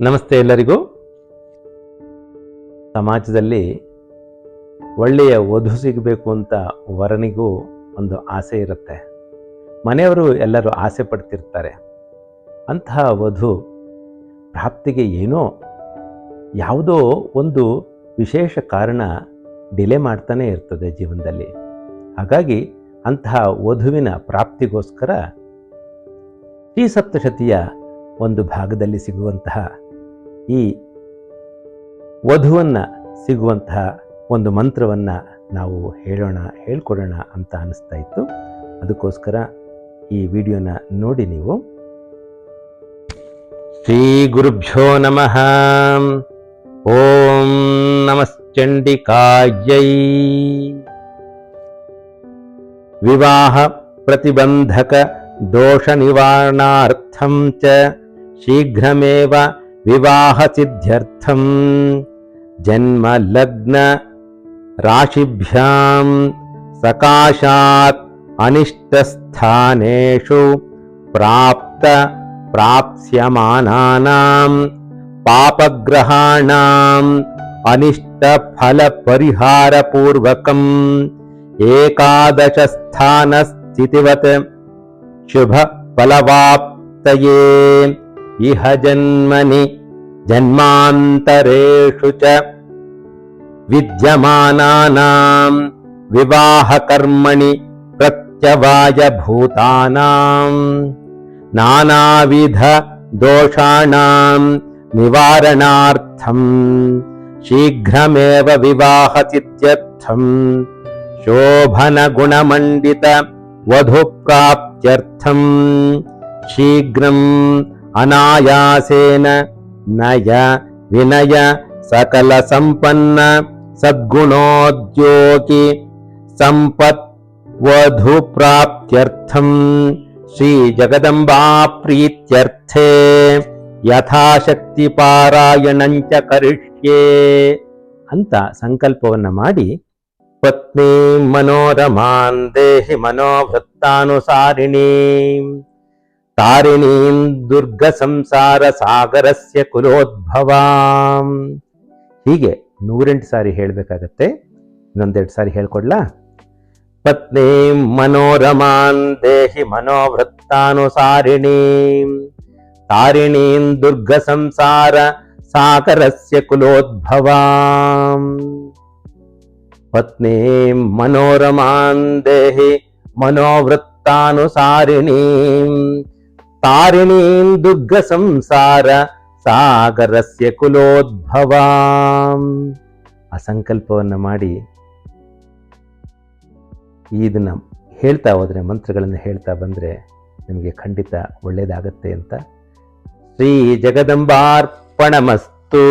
ನಮಸ್ತೆ ಎಲ್ಲರಿಗೂ. ಸಮಾಜದಲ್ಲಿ ಒಳ್ಳೆಯ ವಧು ಸಿಗಬೇಕು ಅಂತ ವರನಿಗೂ ಒಂದು ಆಸೆ ಇರುತ್ತೆ. ಮನೆಯವರು ಎಲ್ಲರೂ ಆಸೆ ಪಡ್ತಿರ್ತಾರೆ. ಅಂತಹ ವಧು ಪ್ರಾಪ್ತಿಗೆ ಯಾವುದೋ ಒಂದು ವಿಶೇಷ ಕಾರಣ ಡಿಲೇ ಮಾಡ್ತಾನೆ ಇರ್ತದೆ ಜೀವನದಲ್ಲಿ. ಹಾಗಾಗಿ ಅಂತಹ ವಧುವಿನ ಪ್ರಾಪ್ತಿಗೋಸ್ಕರ ಶ್ರೀ ಸಪ್ತಶತಿಯ ಒಂದು ಭಾಗದಲ್ಲಿ ಸಿಗುವಂತಹ ಈ ವಧುವನ್ನು ಸಿಗುವಂತಹ ಒಂದು ಮಂತ್ರವನ್ನು ನಾವು ಹೇಳ್ಕೊಡೋಣ ಅಂತ ಅನಿಸ್ತಾ ಇತ್ತು. ಅದಕ್ಕೋಸ್ಕರ ಈ ವಿಡಿಯೋನ ನೋಡಿ ನೀವು. ಶ್ರೀ ಗುರುಭ್ಯೋ ನಮಃ. ಓಂ ನಮಶ್ಚಂಡಿಕಾಯೈ. ವಿವಾಹ ಪ್ರತಿಬಂಧಕ ದೋಷ ನಿವಾರಣಾರ್ಥಂ ಚ ಶೀಘ್ರಮೇವ ವಿವಾಹ ಸಿದ್ಧ್ಯರ್ಥಂ ಜನ್ಮ ಲಗ್ನ ರಾಶಿಭ್ಯಾಂ ಸಕಾಶಾತ್ ಅನಿಷ್ಟಸ್ಥಾನೇಷು ಪ್ರಾಪ್ಸ್ಯಮಾನಾನಾಂ ಪಾಪಗ್ರಹಾಣಾಂ ಅನಿಷ್ಟ ಫಲ ಪರಿಹಾರ ಪೂರ್ವಕಂ ಏಕಾದಶ ಸ್ಥಾನ ಸ್ಥಿತಿವತ್ ಶುಭ ಫಲವಾಪ್ತಯೇ ಇಹ ಜನ್ಮನಿ ಜನ್ಮಾಂತರೇಷು ಚ ವಿದ್ಯಮಾನಾನಾಂ ವಿವಾಹ ಕರ್ಮಣಿ ಪ್ರತ್ಯವಾಯ ಭೂತಾನಾಂ ನಾನಾವಿಧ ದೋಷಾಣಾಂ ನಿವಾರಣಾರ್ಥಂ ಶೀಘ್ರಮೇವ ವಿವಾಹ ಸಿದ್ಧ್ಯರ್ಥಂ ಶೋಭನ ಗುಣಮಂಡಿತ ವಧು ಪ್ರಾಪ್ತ್ಯರ್ಥಂ ಶೀಘ್ರಂ ಅನಾಯಾಸೇನ ನಯ ವಿನಯ ಸಕಲ ಸಂಪನ್ನ ಸದ್ಗುಣೋದ್ಯೋಗಿ ಸಂಪತ್ ವಧು ಪ್ರಾಪ್ತ್ಯರ್ಥಂ ಶ್ರೀ ಜಗದಂಬಾ ಪ್ರೀತ್ಯರ್ಥೇ ಯಥಾಶಕ್ತಿ ಪಾರಾಯಣಂಚ ಕರಿಷ್ಯೇ ಅಂತ ಸಂಕಲ್ಪವನ್ನ ಮಾಡಿ ಪತ್ನಿ ಮನೋರಮಾನ್ ದೇಹಿ ಮನೋವೃತ್ತಾನುಸಾರಿಣೀಂ ತಾರಿಣೀಂ ದುರ್ಗ ಸಂಸಾರ ಸಾಗರಸ್ಯ ಕುಲೋದ್ಭವಾಂ. ಹೀಗೆ 108 ಸಾರಿ ಹೇಳಬೇಕಾಗತ್ತೆ. ಇನ್ನೊಂದೆರಡು ಸಾರಿ ಹೇಳ್ಕೊಡ್ಲಾ? ಪತ್ನಿ ಮನೋರಮಾನ್ ದೇಹಿ ಮನೋವೃತ್ತಾನುಸಾರಿಣೀಂ ತಾರಿಣೀಂ ದುರ್ಗ ಸಂಸಾರ ಸಾಗರಸ್ಯ ಕುಲೋದ್ಭವಾಂ. ಪತ್ನಿ ಮನೋರಮಾನ್ ದೇಹಿ ಮನೋವೃತ್ತಾನುಸಾರಿಣೀಂ ತಾರಿಣೀಂ ದುರ್ಗ ಸಂಸಾರ ಸಾಗರಸ್ಯ ಕುಲೋದ್ಭವಾಂ. ಆ ಸಂಕಲ್ಪವನ್ನು ಮಾಡಿ ಇದನ್ನ ಹೇಳ್ತಾ ಹೋದ್ರೆ, ಮಂತ್ರಗಳನ್ನು ಹೇಳ್ತಾ ಬಂದರೆ ನಿಮಗೆ ಖಂಡಿತ ಒಳ್ಳೆಯದಾಗತ್ತೆ ಅಂತ. ಶ್ರೀ ಜಗದಂಬಾರ್ಪಣಮಸ್ತು.